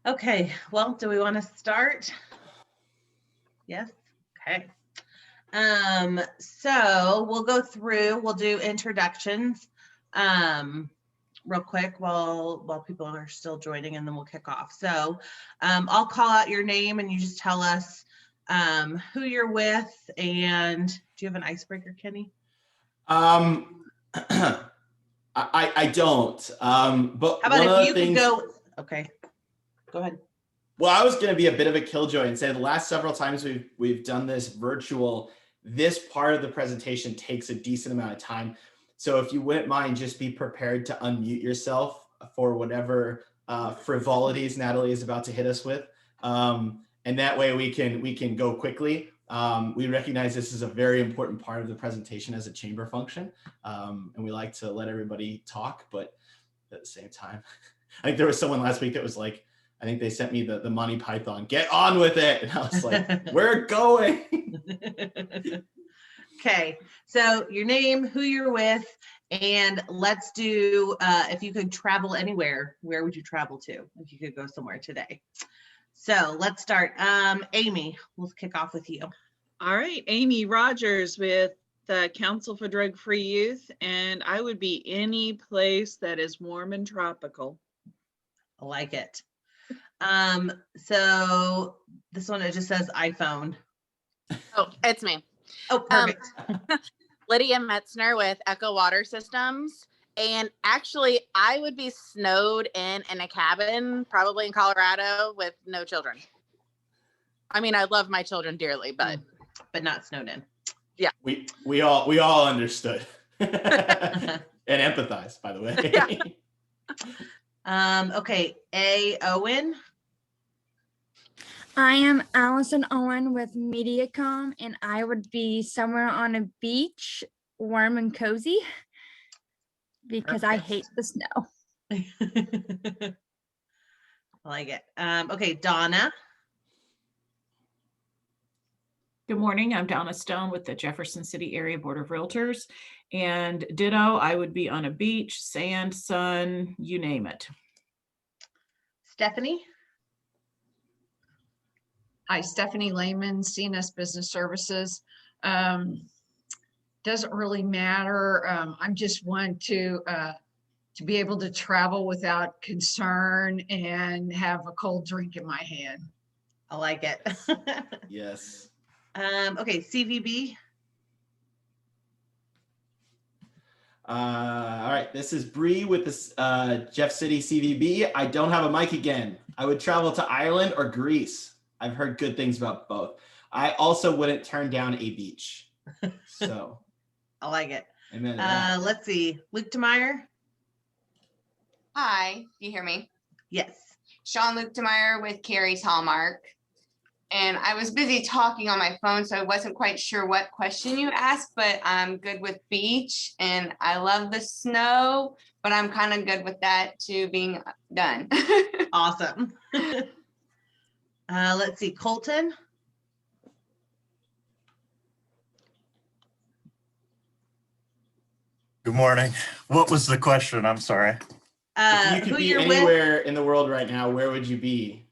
Okay, well, do we want to start? Yes. Okay. So we'll go through, we'll do introductions real quick while people are still joining, and then we'll kick off. So I'll call out your name and you just tell us who you're with. And do you have an icebreaker, Kenny? I don't. But how about one if of the you things, could go? Okay, go ahead. Well, I was going to be a bit of a killjoy and say the last several times we've done this virtual, this part of the presentation takes a decent amount of time. So if you wouldn't mind, just be prepared to unmute yourself for whatever frivolities Natalie is about to hit us with, and that way we can go quickly. We recognize this is a very important part of the presentation as a chamber function, and we like to let everybody talk, but at the same time, I think there was someone last week that was like, I think they sent me the Monty Python, get on with it. And I was like, we're going. Okay, so your name, who you're with, and let's do, if you could travel anywhere, where would you travel to if you could go somewhere today? So let's start. Amy, we'll kick off with you. All right, Amy Rogers with the Council for Drug-Free Youth, and I would be any place that is warm and tropical. I like it. So this one, it just says iPhone. Oh, it's me. Oh, perfect. Lydia Metzner with Echo Water Systems. And actually, I would be snowed in a cabin, probably in Colorado, with no children. I mean, I love my children dearly, but not snowed in. Yeah. We all understood and empathize, by the way. Yeah. Okay, A. Owen. I am Allison Owen with MediaCom, and I would be somewhere on a beach, warm and cozy, because I hate the snow. I like it. Okay, Donna. Good morning. I'm Donna Stone with the Jefferson City Area Board of Realtors, and ditto, I would be on a beach, sand, sun, you name it. Stephanie. Hi, Stephanie Lehman, CNS Business Services. Doesn't really matter. I'm just one to be able to travel without concern and have a cold drink in my hand. I like it. Yes. Okay, CVB. All right, this is Bree with this Jeff City CVB. I don't have a mic again. I would travel to Ireland or Greece. I've heard good things about both. I also wouldn't turn down a beach. So I like it. Amen. Let's see. Luke DeMeyer. Hi, you hear me? Yes. Sean Luke DeMeyer with Carrie's Hallmark. And I was busy talking on my phone, so I wasn't quite sure what question you asked, but I'm good with beach and I love the snow, but I'm kind of good with that too being done. Awesome. Let's see, Colton. Good morning. What was the question? I'm sorry. If you could be anywhere in the world right now, where would you be?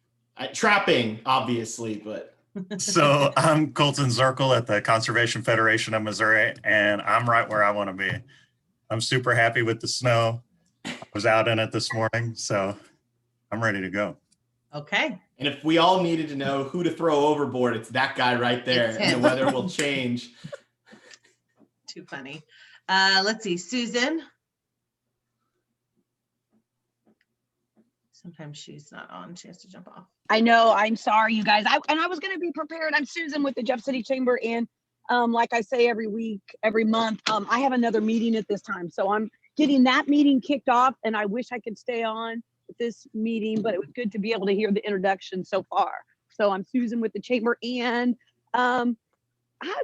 Trapping, obviously, but. So I'm Colton Zirkle at the Conservation Federation of Missouri, and I'm right where I want to be. I'm super happy with the snow. I was out in it this morning, so I'm ready to go. Okay. And if we all needed to know who to throw overboard, it's that guy right there, and the weather will change. Too funny. Let's see, Susan. Sometimes she's not on. She has to jump off. I know. I'm sorry, you guys. I was going to be prepared. I'm Susan with the Jeff City Chamber. And like I say, every week, every month, I have another meeting at this time. So I'm getting that meeting kicked off. And I wish I could stay on with this meeting, but it was good to be able to hear the introduction so far. So I'm Susan with the Chamber. And I'd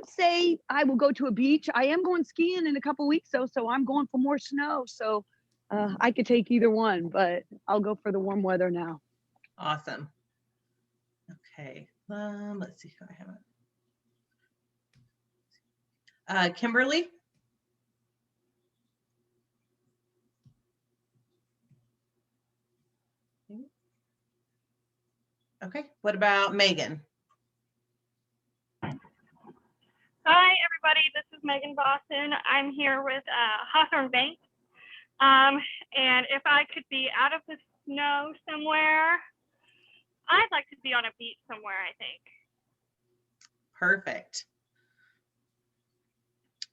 say I will go to a beach. I am going skiing in a couple of weeks, though. So I'm going for more snow. So I could take either one, but I'll go for the warm weather now. Awesome. Okay, let's see who I have. Kimberly. Okay, what about Megan? Hi, everybody. This is Megan Boston. I'm here with Hawthorne Bank. And if I could be out of the snow somewhere, I'd like to be on a beach somewhere, I think. Perfect.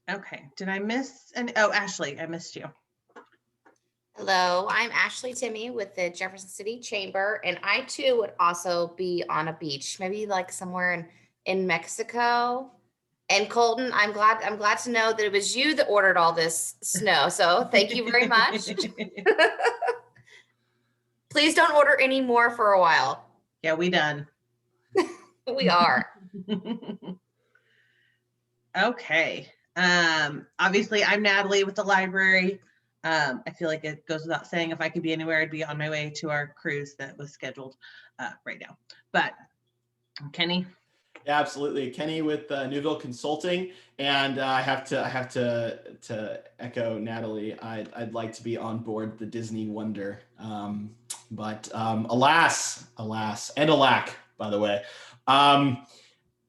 Okay, did I miss any? Oh, Ashley, I missed you. Hello, I'm Ashley Timmy with the Jefferson City Chamber, and I too would also be on a beach, maybe like somewhere in Mexico. And Colton, I'm glad to know that it was you that ordered all this snow. So thank you very much. Please don't order any more for a while. Yeah, we done. We are. Okay. Obviously I'm Natalie with the library. I feel like it goes without saying, if I could be anywhere, I'd be on my way to our cruise that was scheduled right now. But Kenny? Yeah, absolutely. Kenny with Newville Consulting, and I have to echo Natalie. I'd like to be on board the Disney Wonder, but alas, and alack, by the way.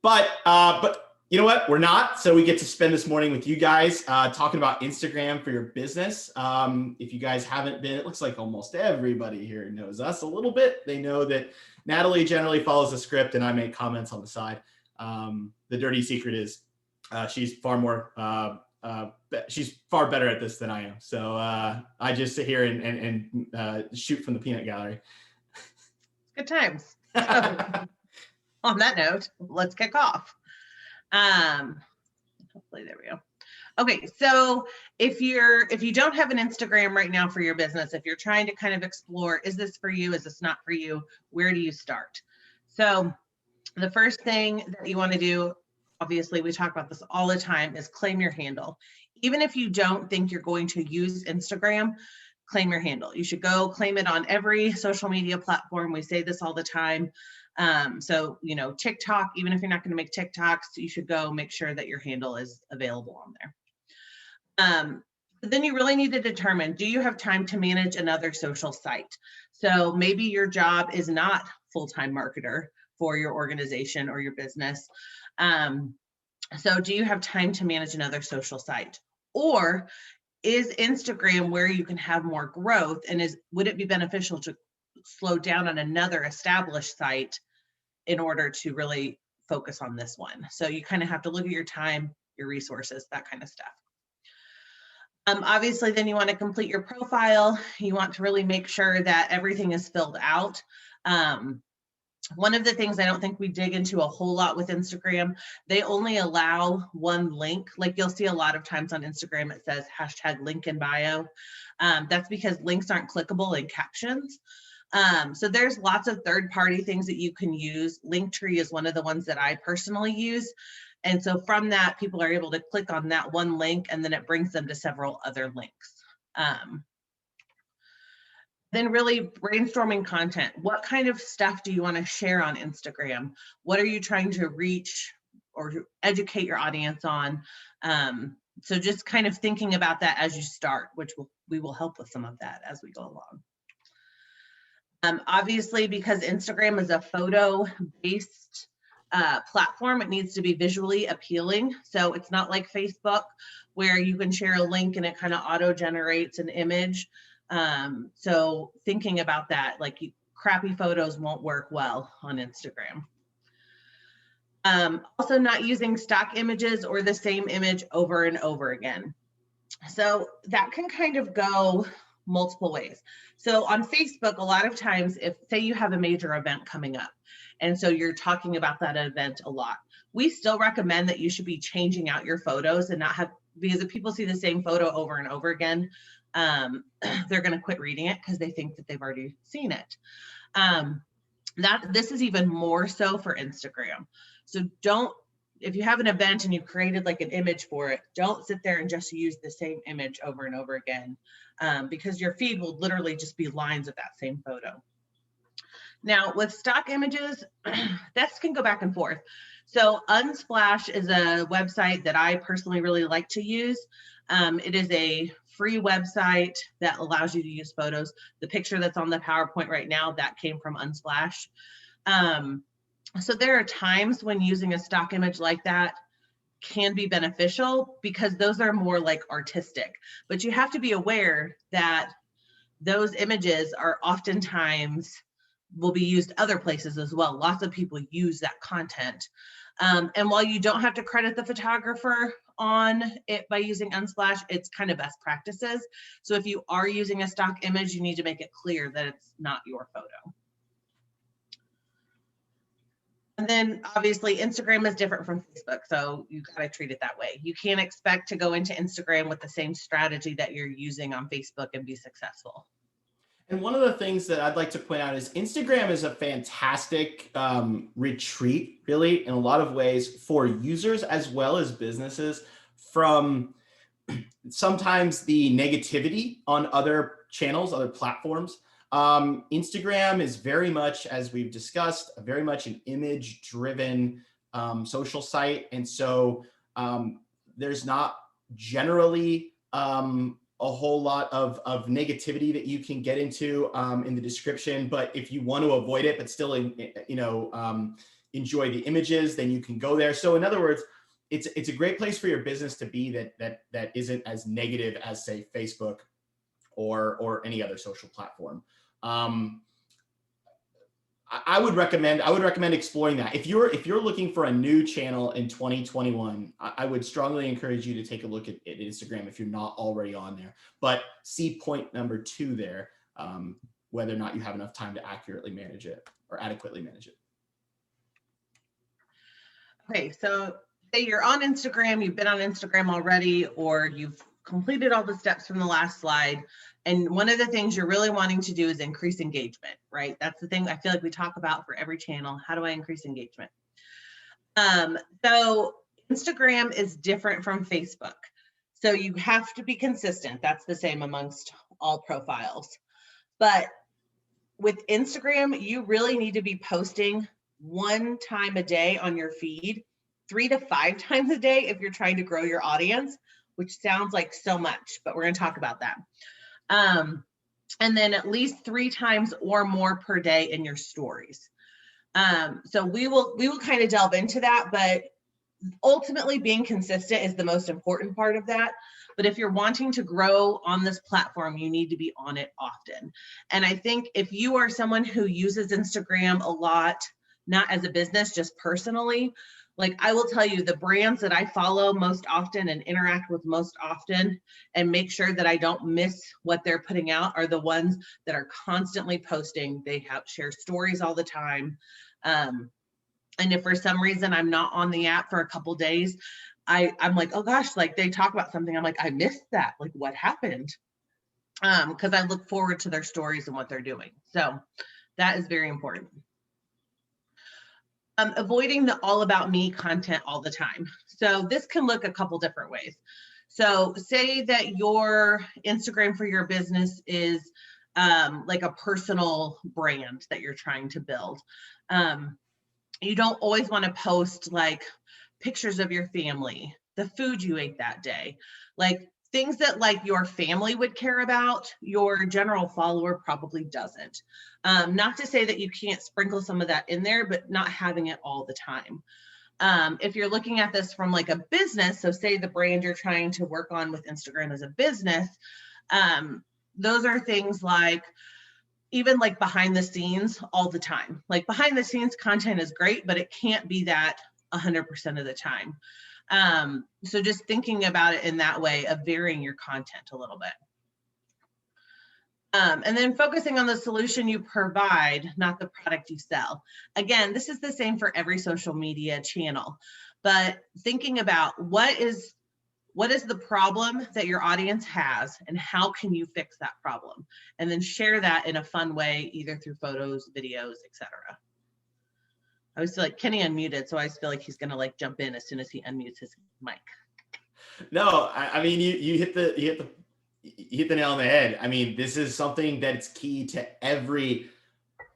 But you know what? We're not. So we get to spend this morning with you guys talking about Instagram for your business. If you guys haven't been, it looks like almost everybody here knows us a little bit. They know that Natalie generally follows the script and I make comments on the side. The dirty secret is she's far better at this than I am. So I just sit here and shoot from the peanut gallery. Good times. On that note, let's kick off. Hopefully there we go. Okay, so if you don't have an Instagram right now for your business, if you're trying to kind of explore, is this for you? Is this not for you? Where do you start? So the first thing that you want to do, obviously we talk about this all the time, is claim your handle. Even if you don't think you're going to use Instagram, claim your handle. You should go claim it on every social media platform. We say this all the time. So, you know, TikTok, even if you're not going to make TikToks, you should go make sure that your handle is available on there. But then you really need to determine, do you have time to manage another social site? So maybe your job is not full-time marketer for your organization or your business. So do you have time to manage another social site? Or is Instagram where you can have more growth, and would it be beneficial to slow down on another established site in order to really focus on this one? So you kind of have to look at your time, your resources, that kind of stuff. Obviously, then you want to complete your profile. You want to really make sure that everything is filled out. One of the things I don't think we dig into a whole lot with Instagram, they only allow one link. Like you'll see a lot of times on Instagram, it says #link in bio. That's because links aren't clickable in captions. So there's lots of third-party things that you can use. Linktree is one of the ones that I personally use. And so from that, people are able to click on that one link and then it brings them to several other links. Then really brainstorming content. What kind of stuff do you want to share on Instagram? What are you trying to reach or to educate your audience on? So just kind of thinking about that as you start, which we will help with some of that as we go along. Obviously, because Instagram is a photo-based platform, it needs to be visually appealing. So it's not like Facebook where you can share a link and it kind of auto-generates an image. So thinking about that, like crappy photos won't work well on Instagram. Also not using stock images or the same image over and over again. So that can kind of go multiple ways. So on Facebook, a lot of times, if say you have a major event coming up, and so you're talking about that event a lot, we still recommend that you should be changing out your photos and not have, because if people see the same photo over and over again, they're going to quit reading it because they think that they've already seen it. This is even more so for Instagram. So if you have an event and you've created like an image for it, don't sit there and just use the same image over and over again, because your feed will literally just be lines of that same photo. Now with stock images, that can go back and forth. So Unsplash is a website that I personally really like to use. It is a free website that allows you to use photos. The picture that's on the PowerPoint right now, that came from Unsplash. So there are times when using a stock image like that can be beneficial because those are more like artistic, but you have to be aware that those images are oftentimes will be used other places as well. Lots of people use that content. And while you don't have to credit the photographer on it by using Unsplash, it's kind of best practices. So if you are using a stock image, you need to make it clear that it's not your photo. And then obviously Instagram is different from Facebook, so you gotta treat it that way. You can't expect to go into Instagram with the same strategy that you're using on Facebook and be successful. And one of the things that I'd like to point out is Instagram is a fantastic retreat, really, in a lot of ways for users as well as businesses from sometimes the negativity on other channels, other platforms. Instagram is very much, as we've discussed, very much an image-driven social site. And so there's not generally a whole lot of negativity that you can get into in the description. But if you want to avoid it, but still, enjoy the images, then you can go there. So in other words, it's a great place for your business to be that isn't as negative as, say, Facebook or any other social platform. I would recommend exploring that. If you're looking for a new channel in 2021, I would strongly encourage you to take a look at Instagram if you're not already on there. But see point number 2 there, whether or not you have enough time to accurately manage it or adequately manage it. Okay, so say you're on Instagram, you've been on Instagram already, or you've completed all the steps from the last slide. And one of the things you're really wanting to do is increase engagement, right? That's the thing I feel like we talk about for every channel. How do I increase engagement? So Instagram is different from Facebook. So you have to be consistent. That's the same amongst all profiles. But with Instagram, you really need to be posting 1 time a day on your feed, 3 to 5 times a day if you're trying to grow your audience, which sounds like so much, but we're going to talk about that. And then at least 3 times or more per day in your stories. So we will kind of delve into that, but ultimately being consistent is the most important part of that. But if you're wanting to grow on this platform, you need to be on it often. And I think if you are someone who uses Instagram a lot, not as a business, just personally, like I will tell you, the brands that I follow most often and interact with most often and make sure that I don't miss what they're putting out are the ones that are constantly posting. They share stories all the time. And if for some reason I'm not on the app for a couple days, I'm like, oh gosh, like they talk about something. I'm like, I missed that. Like what happened? Because I look forward to their stories and what they're doing. So that is very important. Avoiding the all about me content all the time. So this can look a couple different ways. So say that your Instagram for your business is like a personal brand that you're trying to build. You don't always want to post like pictures of your family, the food you ate that day, like things that like your family would care about, your general follower probably doesn't. Not to say that you can't sprinkle some of that in there, but not having it all the time. If you're looking at this from like a business, so say the brand you're trying to work on with Instagram as a business, those are things like even like behind the scenes all the time. Like behind the scenes content is great, but it can't be that 100% of the time. So just thinking about it in that way of varying your content a little bit. And then focusing on the solution you provide, not the product you sell. Again, this is the same for every social media channel, but thinking about what is the problem that your audience has and how can you fix that problem? And then share that in a fun way, either through photos, videos, etc. I always feel like Kenny unmuted, so I just feel like he's gonna like jump in as soon as he unmutes his mic. No, I mean you hit the nail on the head. I mean, this is something that's key to every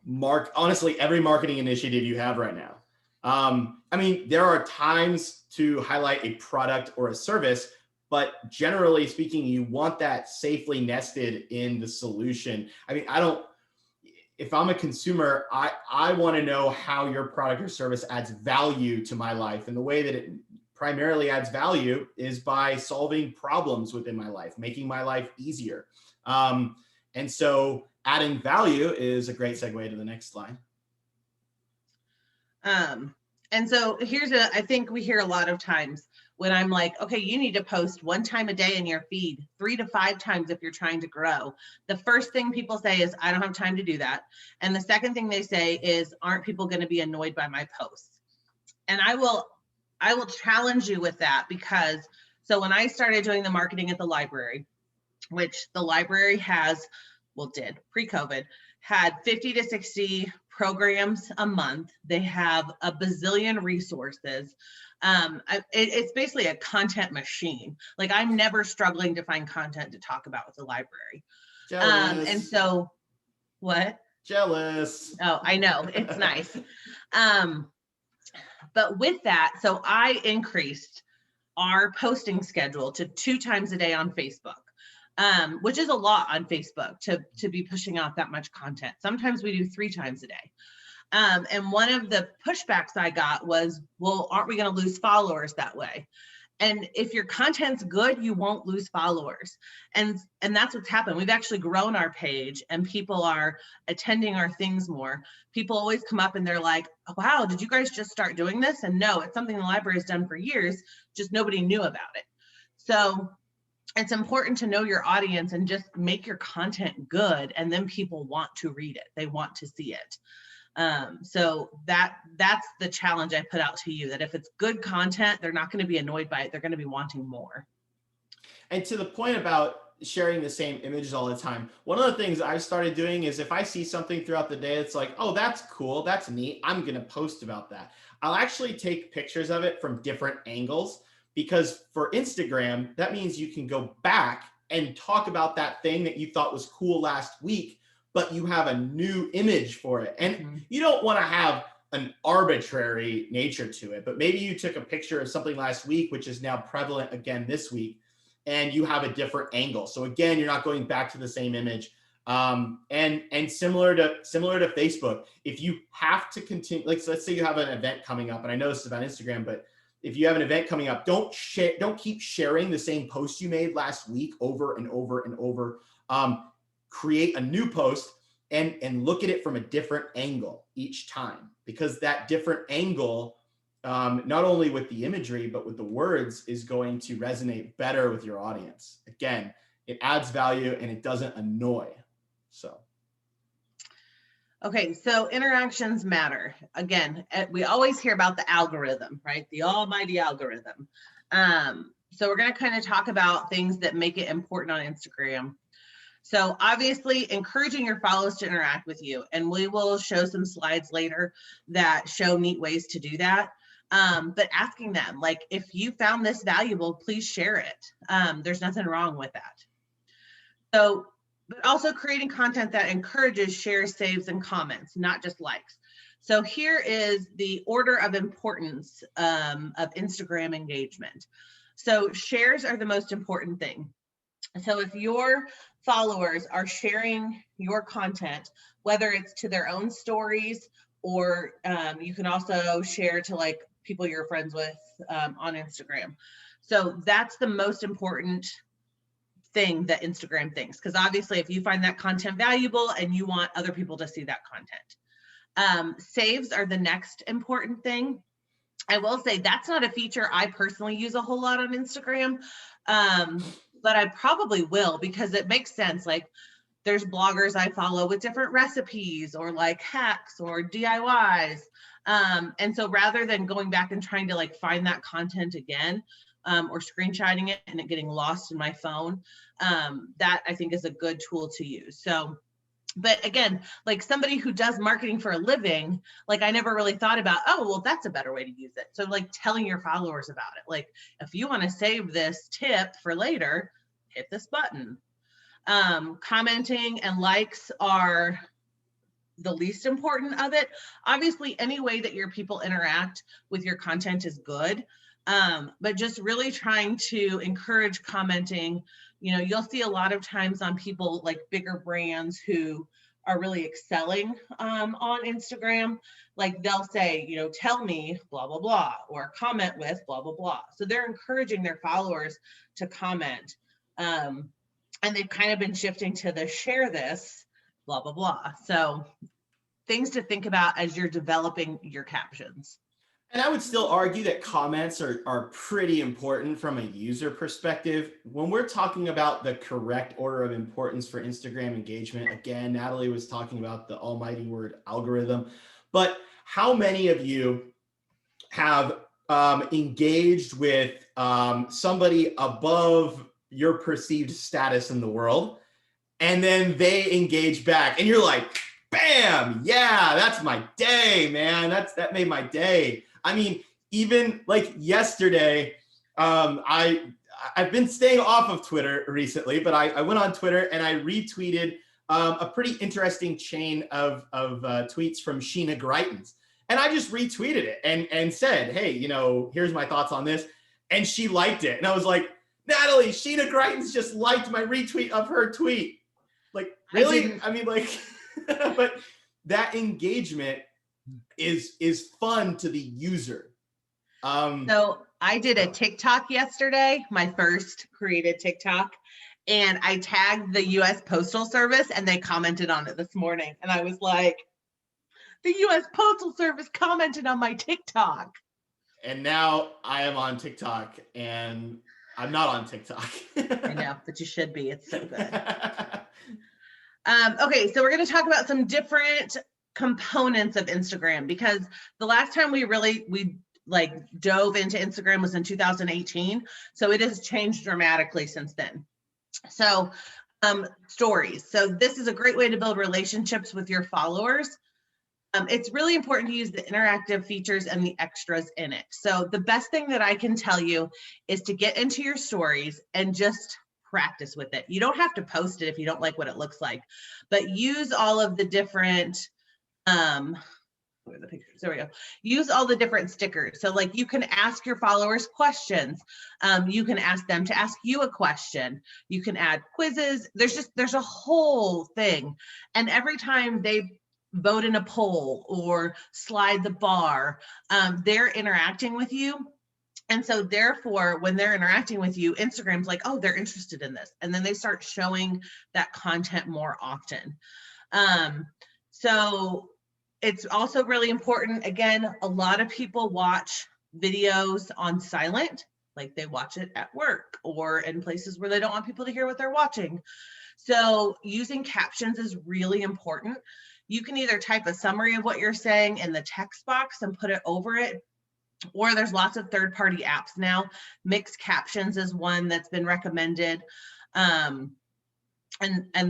every marketing initiative you have right now. I mean, there are times to highlight a product or a service, but generally speaking, you want that safely nested in the solution. I mean, if I'm a consumer, I want to know how your product or service adds value to my life. And the way that it primarily adds value is by solving problems within my life, making my life easier. And so adding value is a great segue to the next slide. And so I think we hear a lot of times when I'm like, okay, you need to post 1 time a day in your feed, 3 to 5 times if you're trying to grow. The first thing people say is, I don't have time to do that. And the second thing they say is, aren't people going to be annoyed by my posts? And I will challenge you with that, because so when I started doing the marketing at the library, which the library did pre-COVID, had 50 to 60 programs a month. They have a bazillion resources. It's basically a content machine. Like, I'm never struggling to find content to talk about with the library. Jealous. And so, what? Jealous. Oh, I know, it's nice. But with that, so I increased our posting schedule to 2 times a day on Facebook. Which is a lot on Facebook to be pushing out that much content. Sometimes we do 3 times a day. And one of the pushbacks I got was, well, aren't we going to lose followers that way? And if your content's good, you won't lose followers. And that's what's happened. We've actually grown our page and people are attending our things more. People always come up and they're like, wow, did you guys just start doing this? And no, it's something the library has done for years, just nobody knew about it. So it's important to know your audience and just make your content good, and then people want to read it. They want to see it. So that's the challenge I put out to you, that if it's good content, they're not going to be annoyed by it. They're going to be wanting more. And to the point about sharing the same images all the time, one of the things I've started doing is if I see something throughout the day, it's like, oh, that's cool, that's neat, I'm going to post about that. I'll actually take pictures of it from different angles. Because for Instagram, that means you can go back and talk about that thing that you thought was cool last week, but you have a new image for it. And you don't want to have an arbitrary nature to it, but maybe you took a picture of something last week, which is now prevalent again this week, and you have a different angle. So again, you're not going back to the same image. And similar to Facebook, if you have to continue, like, so let's say you have an event coming up, and I know this is about Instagram, but if you have an event coming up, don't keep sharing the same post you made last week over and over and over. Create a new post and look at it from a different angle each time, because that different angle, not only with the imagery, but with the words, is going to resonate better with your audience. Again, it adds value and it doesn't annoy. So. Okay, so interactions matter. Again, we always hear about the algorithm, right? The almighty algorithm. So we're going to kind of talk about things that make it important on Instagram. So obviously encouraging your followers to interact with you, and we will show some slides later that show neat ways to do that. But asking them, like, if you found this valuable, please share it. There's nothing wrong with that. So, but also creating content that encourages shares, saves, and comments, not just likes. So here is the order of importance of Instagram engagement. So shares are the most important thing. So if your followers are sharing your content, whether it's to their own stories, or you can also share to like people you're friends with on Instagram. So that's the most important thing that Instagram thinks, because obviously if you find that content valuable and you want other people to see that content. Saves are the next important thing. I will say that's not a feature I personally use a whole lot on Instagram, but I probably will, because it makes sense. Like, there's bloggers I follow with different recipes or like hacks or DIYs. And so rather than going back and trying to like find that content again, or screenshotting it and it getting lost in my phone, that I think is a good tool to use. So, but again, like somebody who does marketing for a living, like I never really thought about, oh, well, that's a better way to use it. So like telling your followers about it, like if you want to save this tip for later, hit this button. Commenting and likes are the least important of it. Obviously, any way that your people interact with your content is good. But just really trying to encourage commenting. You know, you'll see a lot of times on people like bigger brands who are really excelling on Instagram. Like they'll say, you know, tell me blah, blah, blah, or comment with blah, blah, blah. So they're encouraging their followers to comment. And they've kind of been shifting to the share this, blah, blah, blah. So things to think about as you're developing your captions. And I would still argue that comments are pretty important from a user perspective. When we're talking about the correct order of importance for Instagram engagement, again, Natalie was talking about the almighty word algorithm, but how many of you have engaged with somebody above your perceived status in the world, and then they engage back and you're like, bam, yeah, that's my day, man. That made my day. I mean, even like yesterday, I've been staying off of Twitter recently, but I went on Twitter and I retweeted a pretty interesting chain of tweets from Sheena Greitens. And I just retweeted it and said, hey, you know, here's my thoughts on this. And she liked it. And I was like, Natalie, Sheena Greitens just liked my retweet of her tweet. Like, really? I mean, like, but that engagement is fun to the user. So I did a TikTok yesterday, my first created TikTok, and I tagged the US Postal Service and they commented on it this morning. And I was like, the US Postal Service commented on my TikTok. And now I am on TikTok and I'm not on TikTok. I know, but you should be. It's so good. Okay, so we're going to talk about some different components of Instagram, because the last time we like dove into Instagram was in 2018. So it has changed dramatically since then. So stories. So this is a great way to build relationships with your followers. It's really important to use the interactive features and the extras in it. So the best thing that I can tell you is to get into your stories and just practice with it. You don't have to post it if you don't like what it looks like, but use all of the different, where are the pictures? There we go. Use all the different stickers. So like you can ask your followers questions. You can ask them to ask you a question. You can add quizzes. There's a whole thing. And every time they vote in a poll or slide the bar, they're interacting with you. And so therefore, when they're interacting with you, Instagram's like, oh, they're interested in this. And then they start showing that content more often. So it's also really important. Again, a lot of people watch videos on silent, like they watch it at work or in places where they don't want people to hear what they're watching. So using captions is really important. You can either type a summary of what you're saying in the text box and put it over it, or there's lots of third-party apps now. Mixed Captions is one that's been recommended. And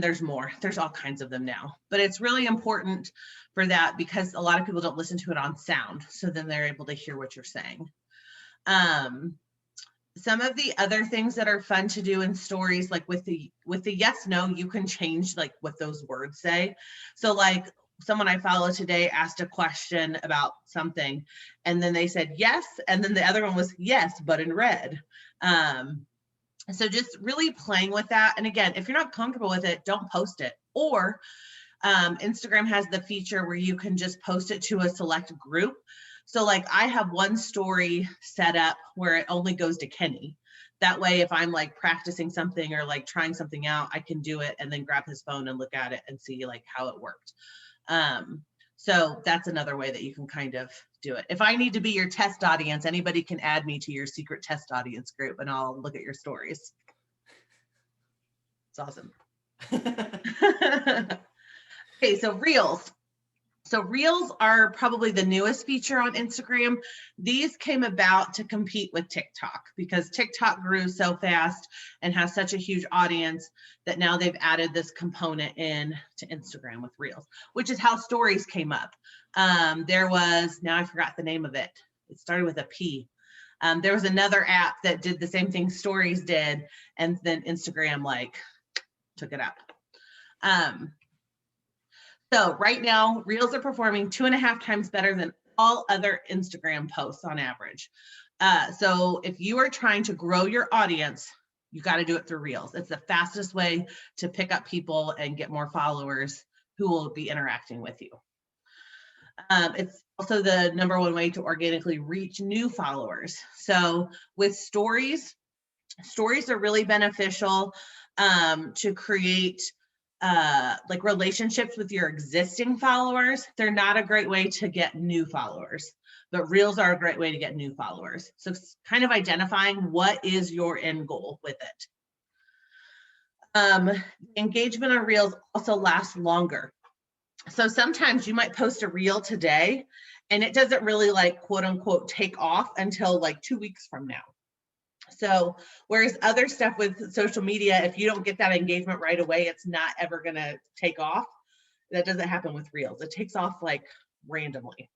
there's more. There's all kinds of them now. But it's really important for that because a lot of people don't listen to it on sound. So then they're able to hear what you're saying. Some of the other things that are fun to do in stories, like with the yes, no, you can change like what those words say. So like someone I follow today asked a question about something and then they said yes. And then the other one was yes, but in red. So just really playing with that. And again, if you're not comfortable with it, don't post it. Or Instagram has the feature where you can just post it to a select group. So like I have one story set up where it only goes to Kenny. That way, if I'm like practicing something or like trying something out, I can do it and then grab his phone and look at it and see like how it worked. So that's another way that you can kind of do it. If I need to be your test audience, anybody can add me to your secret test audience group and I'll look at your stories. It's awesome. Okay, so Reels. So Reels are probably the newest feature on Instagram. These came about to compete with TikTok because TikTok grew so fast and has such a huge audience that now they've added this component in to Instagram with Reels, which is how Stories came up. There was, now I forgot the name of it. It started with a P. There was another app that did the same thing Stories did, and then Instagram like took it up. So right now, Reels are performing 2.5 times better than all other Instagram posts on average. So if you are trying to grow your audience, you got to do it through Reels. It's the fastest way to pick up people and get more followers who will be interacting with you. It's also the #1 way to organically reach new followers. So with stories are really beneficial to create like relationships with your existing followers. They're not a great way to get new followers, but reels are a great way to get new followers. So it's kind of identifying what is your end goal with it. Engagement on reels also lasts longer. So sometimes you might post a reel today and it doesn't really like quote unquote take off until like 2 weeks from now. So whereas other stuff with social media, if you don't get that engagement right away, it's not ever going to take off. That doesn't happen with reels. It takes off like randomly.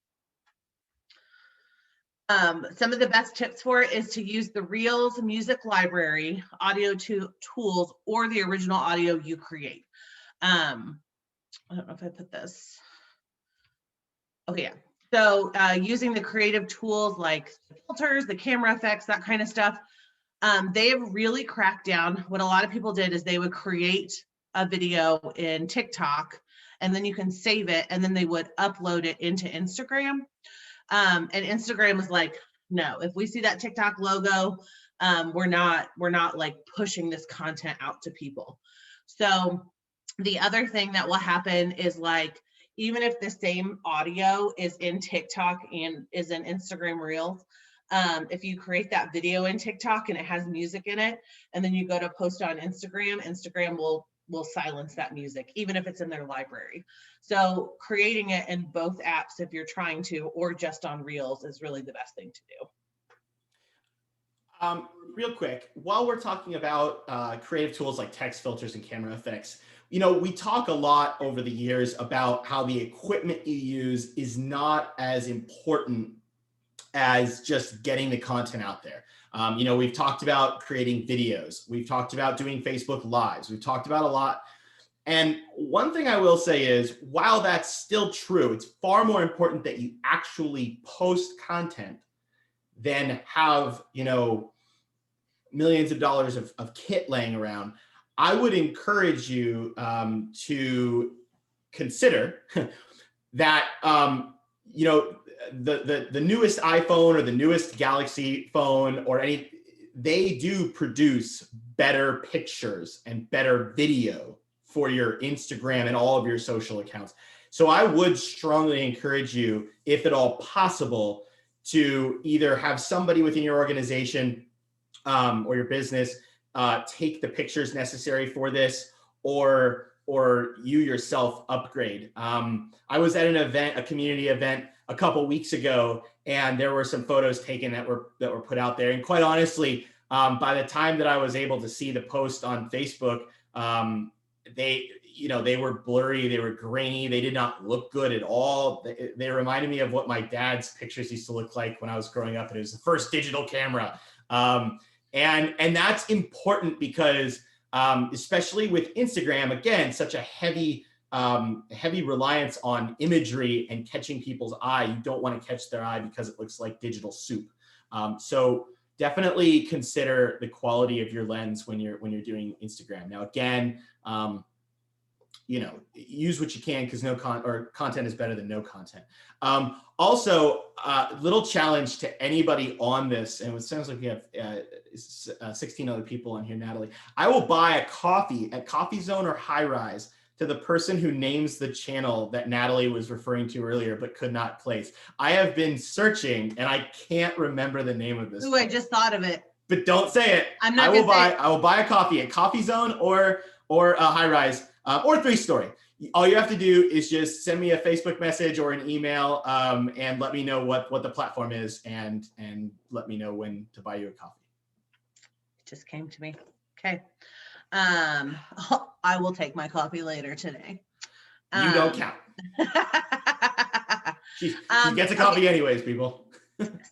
Some of the best tips for it is to use the Reels music library, audio tools, or the original audio you create. I don't know if I put this. Okay, yeah. So using the creative tools like filters, the camera effects, that kind of stuff, they have really cracked down. What a lot of people did is they would create a video in TikTok and then you can save it and then they would upload it into Instagram. And Instagram was like, no, if we see that TikTok logo, we're not like pushing this content out to people. So the other thing that will happen is like, even if the same audio is in TikTok and is in Instagram Reels, if you create that video in TikTok and it has music in it, and then you go to post on Instagram, Instagram will silence that music, even if it's in their library. So creating it in both apps, if you're trying to, or just on Reels, is really the best thing to do. Real quick, while we're talking about creative tools like text filters and camera effects, you know, we talk a lot over the years about how the equipment you use is not as important as just getting the content out there. You know, we've talked about creating videos. We've talked about doing Facebook Lives. We've talked about a lot. And one thing I will say is, while that's still true, it's far more important that you actually post content than have, you know, millions of dollars of kit laying around. I would encourage you to consider that, you know, the newest iPhone or the newest Galaxy phone or they do produce better pictures and better video for your Instagram and all of your social accounts. So I would strongly encourage you, if at all possible, to either have somebody within your organization or your business take the pictures necessary for this, or you yourself upgrade. I was at an event, a community event, a couple weeks ago, and there were some photos taken that were put out there. And quite honestly, by the time that I was able to see the post on Facebook, they were blurry, they were grainy, they did not look good at all. They reminded me of what my dad's pictures used to look like when I was growing up, and it was the first digital camera. And that's important because especially with Instagram, again, such a heavy reliance on imagery and catching people's eye. You don't want to catch their eye because it looks like digital soup. So definitely consider the quality of your lens when you're doing Instagram. Now, again, you know, use what you can, because content is better than no content. Also, little challenge to anybody on this, and it sounds like we have 16 other people on here, Natalie. I will buy a coffee at Coffee Zone or High Rise to the person who names the channel that Natalie was referring to earlier, but could not place. I have been searching and I can't remember the name of this. Ooh, I just thought of it. But don't say it. I'm not gonna say it. I will buy a coffee at Coffee Zone or High Rise or 3 Story. All you have to do is just send me a Facebook message or an email and let me know what the platform is and let me know when to buy you a coffee. It just came to me. Okay. I will take my coffee later today. You don't count. She gets a coffee anyways, people.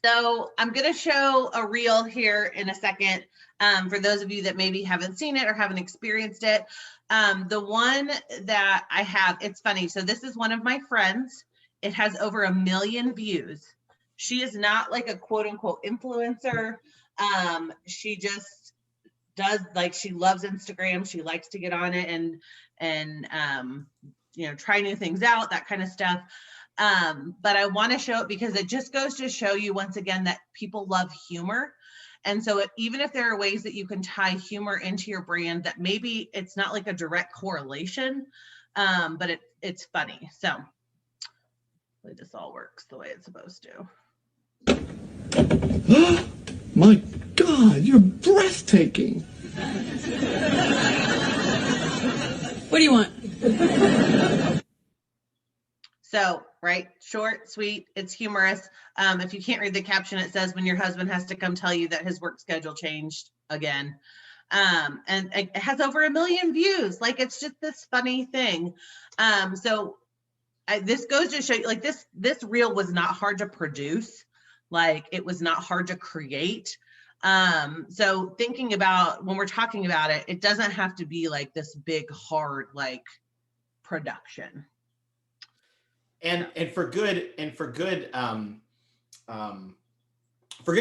So I'm going to show a reel here in a second for those of you that maybe haven't seen it or haven't experienced it. The one that I have, it's funny. So this is one of my friends. It has over 1 million views. She is not like a quote unquote influencer. She just does, like, she loves Instagram. She likes to get on it and try new things out, that kind of stuff. But I want to show it because it just goes to show you once again that people love humor. And so even if there are ways that you can tie humor into your brand that maybe it's not like a direct correlation, but it's funny. So hopefully this all works the way it's supposed to. My God, you're breathtaking. What do you want? So, right, short, sweet, it's humorous. If you can't read the caption, it says when your husband has to come tell you that his work schedule changed again. And it has over 1 million views. Like, it's just this funny thing. This goes to show you, like, this reel was not hard to produce. Like, it was not hard to create. So thinking about when we're talking about it, it doesn't have to be like this big, hard, like, production. And for good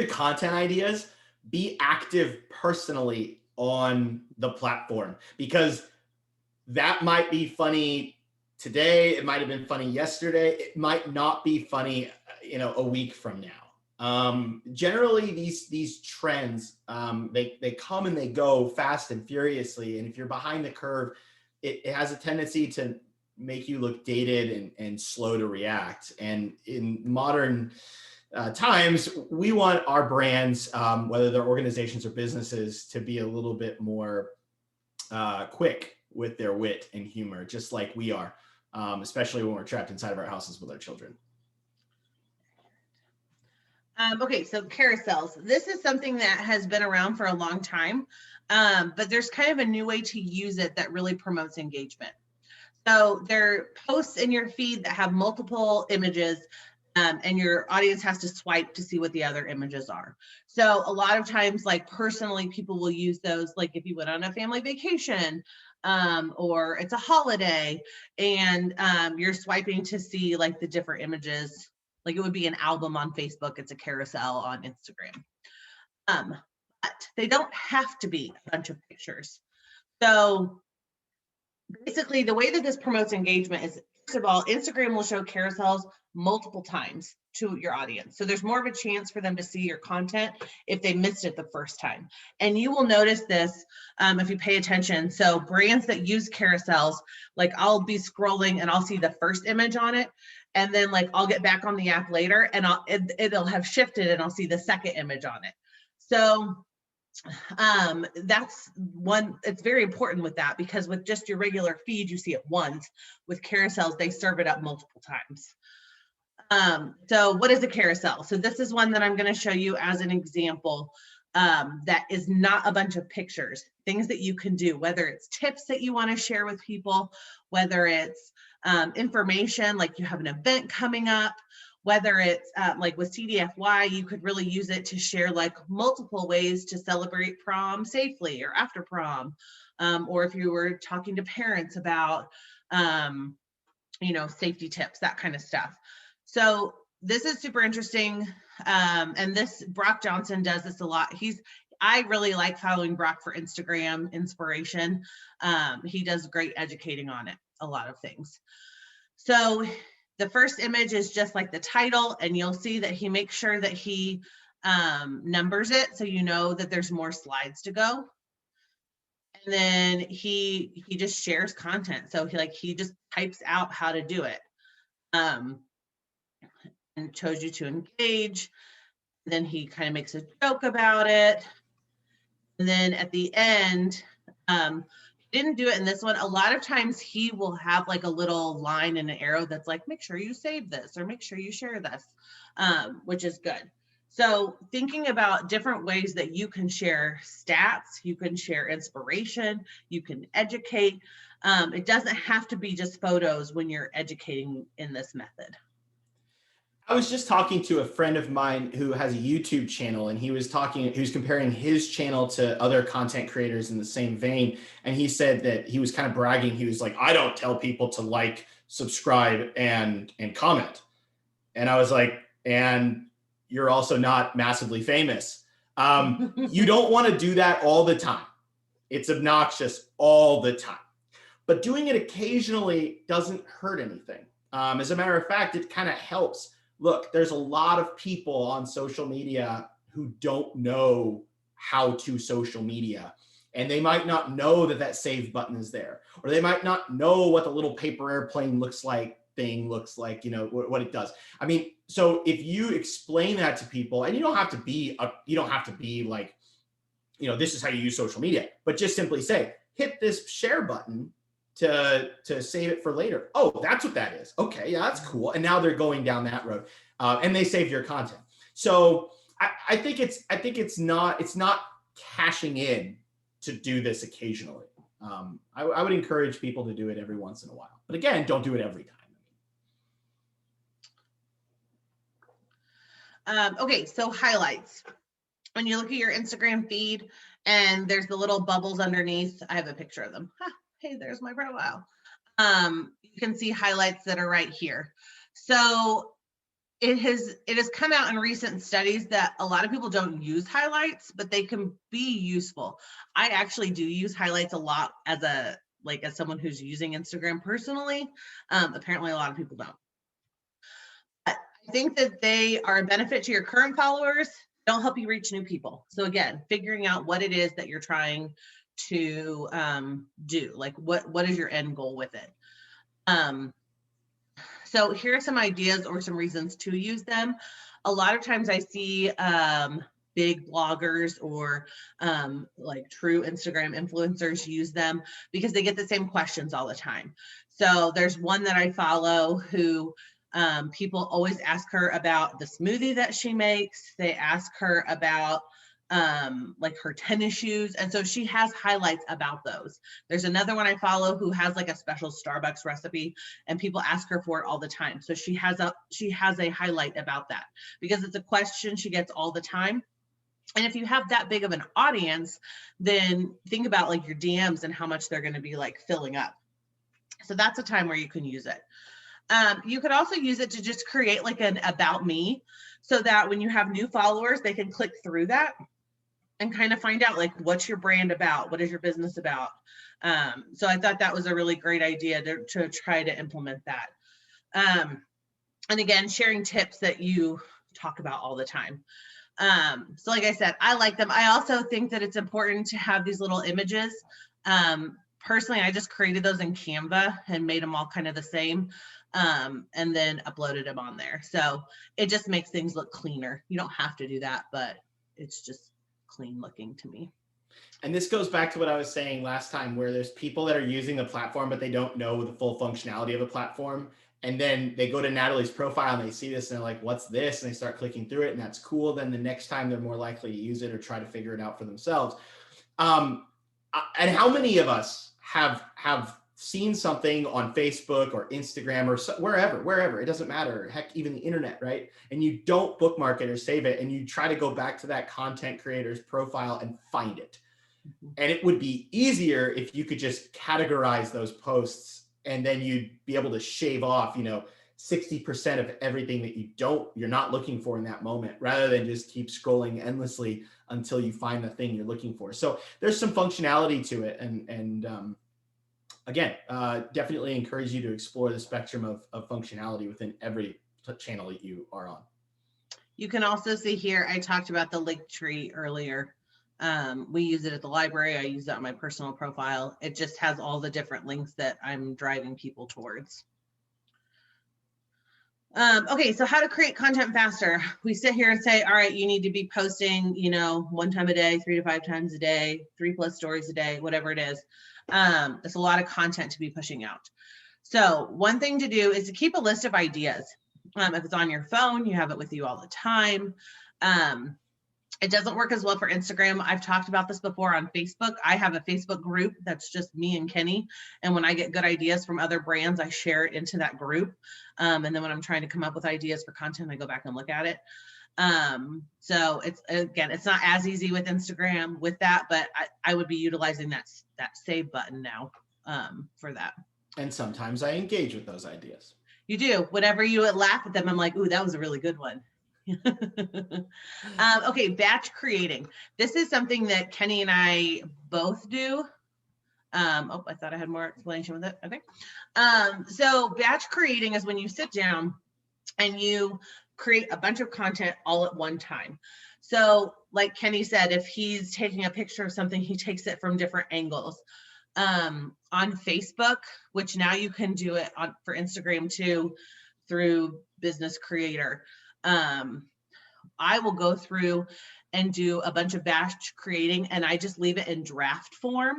content ideas, be active personally on the platform, because that might be funny today. It might have been funny yesterday. It might not be funny, a week from now. Generally these trends, they come and they go fast and furiously. And if you're behind the curve, it has a tendency to make you look dated and slow to react. And in modern times, we want our brands, whether they're organizations or businesses, to be a little bit more quick with their wit and humor, just like we are, especially when we're trapped inside of our houses with our children. Okay, so carousels. This is something that has been around for a long time, but there's kind of a new way to use it that really promotes engagement. So there are posts in your feed that have multiple images, and your audience has to swipe to see what the other images are. So a lot of times, like, personally, people will use those, like if you went on a family vacation, or it's a holiday, and you're swiping to see like the different images. Like, it would be an album on Facebook, it's a carousel on Instagram. But they don't have to be a bunch of pictures. So basically, the way that this promotes engagement is, first of all, Instagram will show carousels multiple times to your audience. So there's more of a chance for them to see your content if they missed it the first time. And you will notice this if you pay attention. So brands that use carousels, like, I'll be scrolling and I'll see the first image on it. And then, like, I'll get back on the app later and it'll have shifted and I'll see the second image on it. So that's one, it's very important with that, because with just your regular feed, you see it once. With carousels, they serve it up multiple times. So what is a carousel? So this is one that I'm going to show you as an example, that is not a bunch of pictures, things that you can do, whether it's tips that you want to share with people, whether it's information, like you have an event coming up, whether it's like with CDFY, you could really use it to share like multiple ways to celebrate prom safely or after prom. Or if you were talking to parents about, safety tips, that kind of stuff. So this is super interesting. And Brock Johnson does this a lot. I really like following Brock for Instagram inspiration. He does great educating on it, a lot of things. So the first image is just like the title, and you'll see that he makes sure that he numbers it, so you know that there's more slides to go. And then he just shares content. So he just types out how to do it, and shows you to engage. Then he kind of makes a joke about it. And then at the end, didn't do it in this one. A lot of times he will have like a little line and an arrow that's like, make sure you save this or make sure you share this, which is good. So thinking about different ways that you can share stats, you can share inspiration, you can educate. It doesn't have to be just photos when you're educating in this method. I was just talking to a friend of mine who has a YouTube channel, and he was comparing his channel to other content creators in the same vein. And he said that he was kind of bragging. He was like, I don't tell people to like, subscribe, and comment. And I was like, and you're also not massively famous. You don't want to do that all the time. It's obnoxious all the time. but doing it occasionally doesn't hurt anything. As a matter of fact, it kind of helps. Look, there's a lot of people on social media who don't know how to social media, and they might not know that that save button is there, or they might not know what the little paper airplane looks like, you know, what it does. I mean, so if you explain that to people, and you don't have to be like, you know, this is how you use social media, but just simply say, hit this share button to save it for later. Oh, that's what that is. Okay, yeah, that's cool. And now they're going down that road, and they save your content. So I think it's not cashing in to do this occasionally. I would encourage people to do it every once in a while, but again, don't do it every time. Okay, so highlights. When you look at your Instagram feed and there's the little bubbles underneath, I have a picture of them. Hey, there's my profile. You can see highlights that are right here. So it has come out in recent studies that a lot of people don't use highlights, but they can be useful. I actually do use highlights a lot as someone who's using Instagram personally. Apparently a lot of people don't. But I think that they are a benefit to your current followers. They'll help you reach new people. So again, figuring out what it is that you're trying to do, like what is your end goal with it. So here are some ideas or some reasons to use them. A lot of times I see big bloggers or like true Instagram influencers use them because they get the same questions all the time. So there's one that I follow who people always ask her about the smoothie that she makes. They ask her about like her tennis shoes. And so she has highlights about those. There's another one I follow who has like a special Starbucks recipe and people ask her for it all the time. So she has a highlight about that because it's a question she gets all the time. And if you have that big of an audience, then think about like your DMs and how much they're going to be like filling up. So that's a time where you can use it. You could also use it to just create like an about me so that when you have new followers, they can click through that and kind of find out like, what's your brand about? What is your business about? So I thought that was a really great idea to try to implement that. And again, sharing tips that you talk about all the time. So like I said, I like them. I also think that it's important to have these little images. Personally, I just created those in Canva and made them all kind of the same. And then uploaded them on there. So it just makes things look cleaner. You don't have to do that, but it's just clean looking to me. And this goes back to what I was saying last time, where there's people that are using the platform, but they don't know the full functionality of a platform. And then they go to Natalie's profile and they see this and they're like, what's this? And they start clicking through it and that's cool. Then the next time they're more likely to use it or try to figure it out for themselves. And how many of us have seen something on Facebook or Instagram or wherever, it doesn't matter, heck, even the internet, right? And you don't bookmark it or save it, and you try to go back to that content creator's profile and find it. And it would be easier if you could just categorize those posts, and then you'd be able to shave off, 60% of everything that you're not looking for in that moment, rather than just keep scrolling endlessly until you find the thing you're looking for. So there's some functionality to it, and again, definitely encourage you to explore the spectrum of functionality within every channel that you are on. You can also see here, I talked about the link tree earlier. We use it at the library. I use it on my personal profile. It just has all the different links that I'm driving people towards. Okay, so how to create content faster. We sit here and say, all right, you need to be posting, 1 time a day, 3 to 5 times a day, 3+ stories a day, whatever it is. It's a lot of content to be pushing out. So one thing to do is to keep a list of ideas. If it's on your phone, you have it with you all the time. It doesn't work as well for Instagram. I've talked about this before on Facebook. I have a Facebook group that's just me and Kenny. And when I get good ideas from other brands, I share it into that group. And then when I'm trying to come up with ideas for content, I go back and look at it. So it's not as easy with Instagram with that, but I would be utilizing that save button now for that. And sometimes I engage with those ideas. You do. Whenever you laugh at them, I'm like, ooh, that was a really good one. Okay, batch creating. This is something that Kenny and I both do. Oh, I thought I had more explanation with it. Okay. So batch creating is when you sit down and you create a bunch of content all at one time. So like Kenny said, if he's taking a picture of something, he takes it from different angles. On Facebook, which now you can do it on for Instagram too, through Business Creator. I will go through and do a bunch of batch creating, and I just leave it in draft form,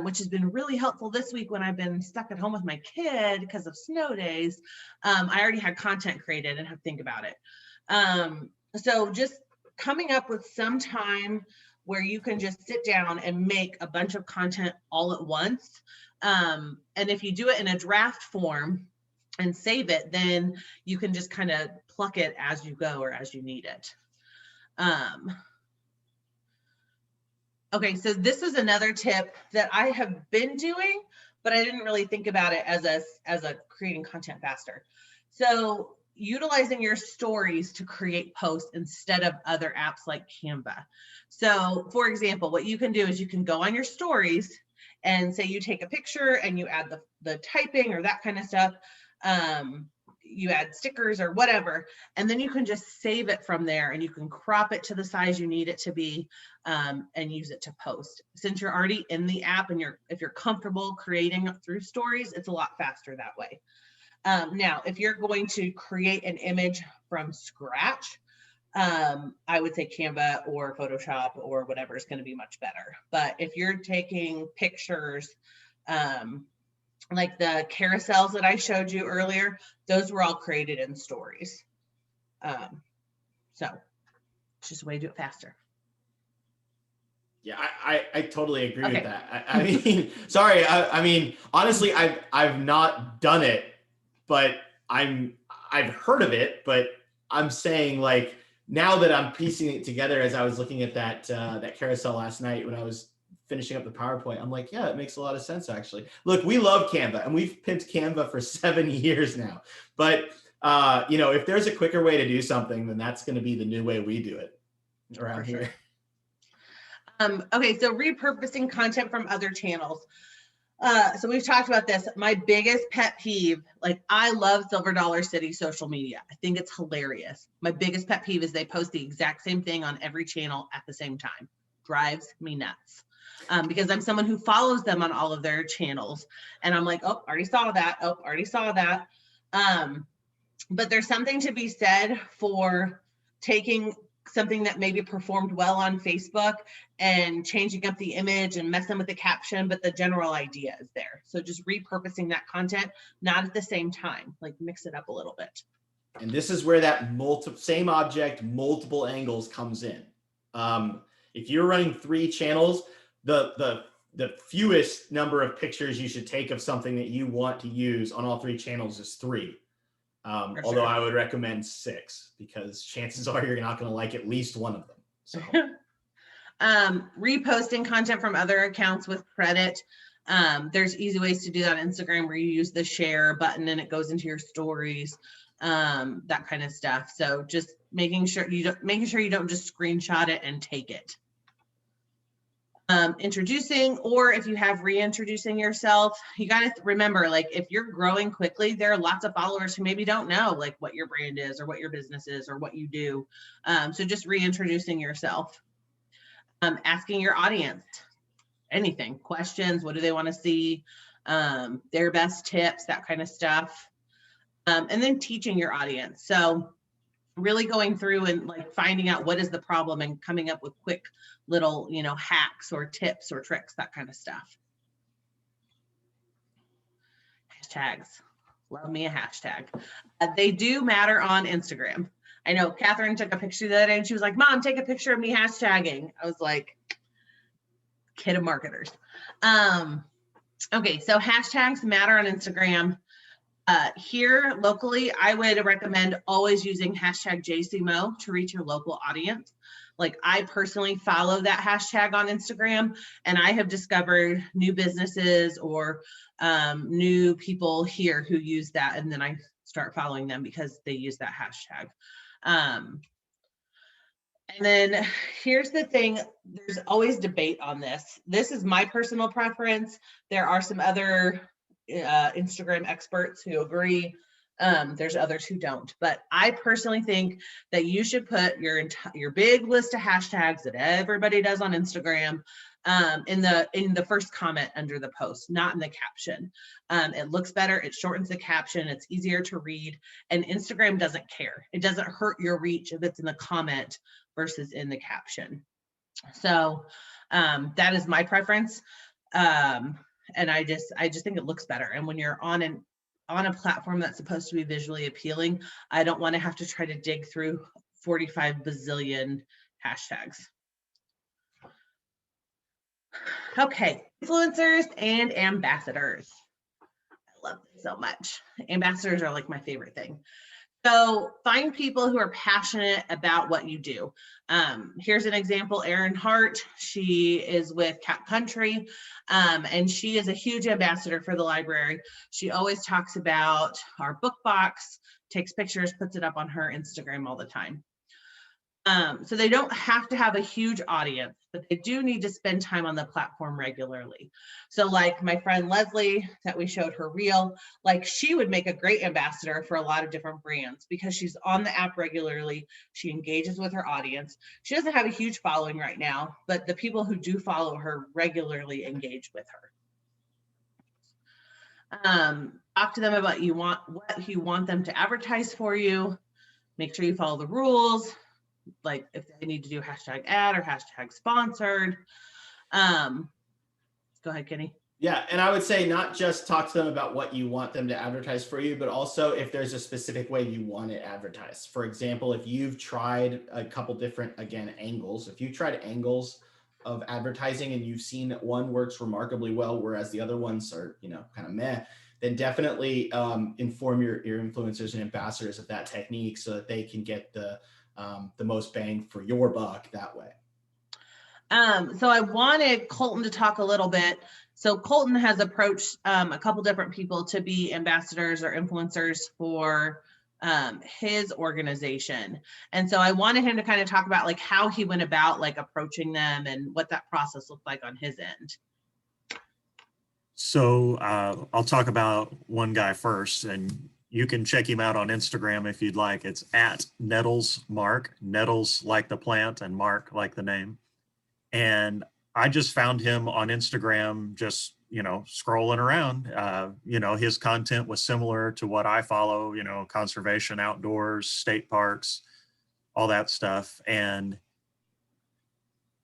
which has been really helpful this week when I've been stuck at home with my kid because of snow days. I already had content created and have to think about it. So just coming up with some time where you can just sit down and make a bunch of content all at once. And if you do it in a draft form and save it, then you can just kind of pluck it as you go or as you need it. Okay, so this is another tip that I have been doing, but I didn't really think about it as a creating content faster. So utilizing your stories to create posts instead of other apps like Canva. So for example, what you can do is you can go on your stories and say you take a picture and you add the typing or that kind of stuff. You add stickers or whatever, and then you can just save it from there and you can crop it to the size you need it to be and use it to post. Since you're already in the app and if you're comfortable creating through stories, it's a lot faster that way. Now, if you're going to create an image from scratch, I would say Canva or Photoshop or whatever is going to be much better. But if you're taking pictures, like the carousels that I showed you earlier, those were all created in stories. So it's just a way to do it faster. Yeah, I totally agree with that. I mean, sorry. I mean, honestly, I've not done it, but I've heard of it, but I'm saying like, now that I'm piecing it together, as I was looking at that carousel last night when I was finishing up the PowerPoint, I'm like, yeah, it makes a lot of sense actually. Look, we love Canva and we've pimped Canva for 7 years now. But you know, if there's a quicker way to do something, then that's going to be the new way we do it around here. Okay, so repurposing content from other channels. So we've talked about this. My biggest pet peeve, like I love Silver Dollar City social media. I think it's hilarious. My biggest pet peeve is they post the exact same thing on every channel at the same time. Drives me nuts. Because I'm someone who follows them on all of their channels. And I'm like, oh, already saw that. Oh, already saw that. But there's something to be said for taking something that maybe performed well on Facebook and changing up the image and messing with the caption, but the general idea is there. So just repurposing that content, not at the same time, like mix it up a little bit. And this is where that same object, multiple angles comes in. If you're running 3 channels, the fewest number of pictures you should take of something that you want to use on all 3 channels is 3. Although I would recommend 6 because chances are you're not going to like at least one of them. So. Reposting content from other accounts with credit. There's easy ways to do that on Instagram where you use the share button and it goes into your stories, that kind of stuff. So just making sure you don't just screenshot it and take it. Introducing, or if you have reintroducing yourself, you got to remember, like if you're growing quickly, there are lots of followers who maybe don't know like what your brand is or what your business is or what you do. So just reintroducing yourself, asking your audience anything, questions, what do they want to see, their best tips, that kind of stuff. And then teaching your audience. So really going through and like finding out what is the problem and coming up with quick little, you know, hacks or tips or tricks, that kind of stuff. Hashtags. Love me a hashtag. They do matter on Instagram. I know Catherine took a picture the other day and she was like, Mom, take a picture of me hashtagging. I was like, kid of marketers. Okay, so hashtags matter on Instagram. Here locally, I would recommend always using hashtag JCMO to reach your local audience. Like I personally follow that hashtag on Instagram and I have discovered new businesses or new people here who use that. And then I start following them because they use that hashtag. And then here's the thing, there's always debate on this. This is my personal preference. There are some other Instagram experts who agree. There's others who don't, but I personally think that you should put your big list of hashtags that everybody does on Instagram in the first comment under the post, not in the caption. It looks better, it shortens the caption, it's easier to read, and Instagram doesn't care. It doesn't hurt your reach if it's in the comment versus in the caption. So that is my preference. And I just think it looks better. And when you're on a platform that's supposed to be visually appealing, I don't want to have to try to dig through 45 bazillion hashtags. Okay, influencers and ambassadors. I love this so much. Ambassadors are like my favorite thing. So find people who are passionate about what you do. Here's an example, Erin Hart. She is with Cat Country, and she is a huge ambassador for the library. She always talks about our book box, takes pictures, puts it up on her Instagram all the time. So they don't have to have a huge audience, but they do need to spend time on the platform regularly. So like my friend Leslie that we showed her reel, like she would make a great ambassador for a lot of different brands because she's on the app regularly. She engages with her audience. She doesn't have a huge following right now, but the people who do follow her regularly engage with her. Talk to them about what you want them to advertise for you. Make sure you follow the rules. Like if they need to do hashtag ad or hashtag sponsored. Go ahead, Kenny. Yeah, and I would say not just talk to them about what you want them to advertise for you, but also if there's a specific way you want it advertised. For example, if you've tried a couple different, again, angles, if you tried angles of advertising and you've seen that one works remarkably well, whereas the other ones are, kind of meh, then definitely inform your influencers and ambassadors of that technique so that they can get the most bang for your buck that way. So I wanted Colton to talk a little bit. So Colton has approached a couple different people to be ambassadors or influencers for his organization. And so I wanted him to kind of talk about like how he went about like approaching them and what that process looked like on his end. So I'll talk about one guy first, and you can check him out on Instagram if you'd like. It's at Nettles Mark, Nettles like the plant and Mark like the name. And I just found him on Instagram, just, scrolling around. His content was similar to what I follow, conservation, outdoors, state parks, all that stuff. And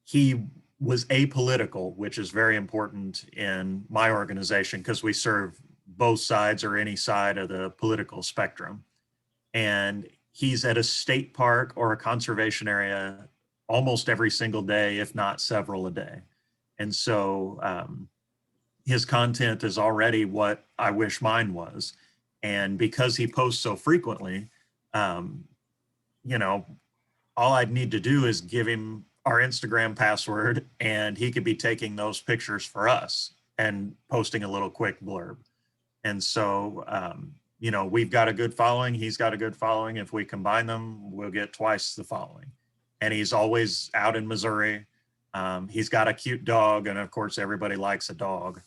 he was apolitical, which is very important in my organization because we serve both sides or any side of the political spectrum. And he's at a state park or a conservation area almost every single day, if not several a day. And so his content is already what I wish mine was. And because he posts so frequently, all I'd need to do is give him our Instagram password and he could be taking those pictures for us and posting a little quick blurb. And so, we've got a good following. He's got a good following. If we combine them, we'll get twice the following. And he's always out in Missouri. He's got a cute dog. And of course, everybody likes a dog.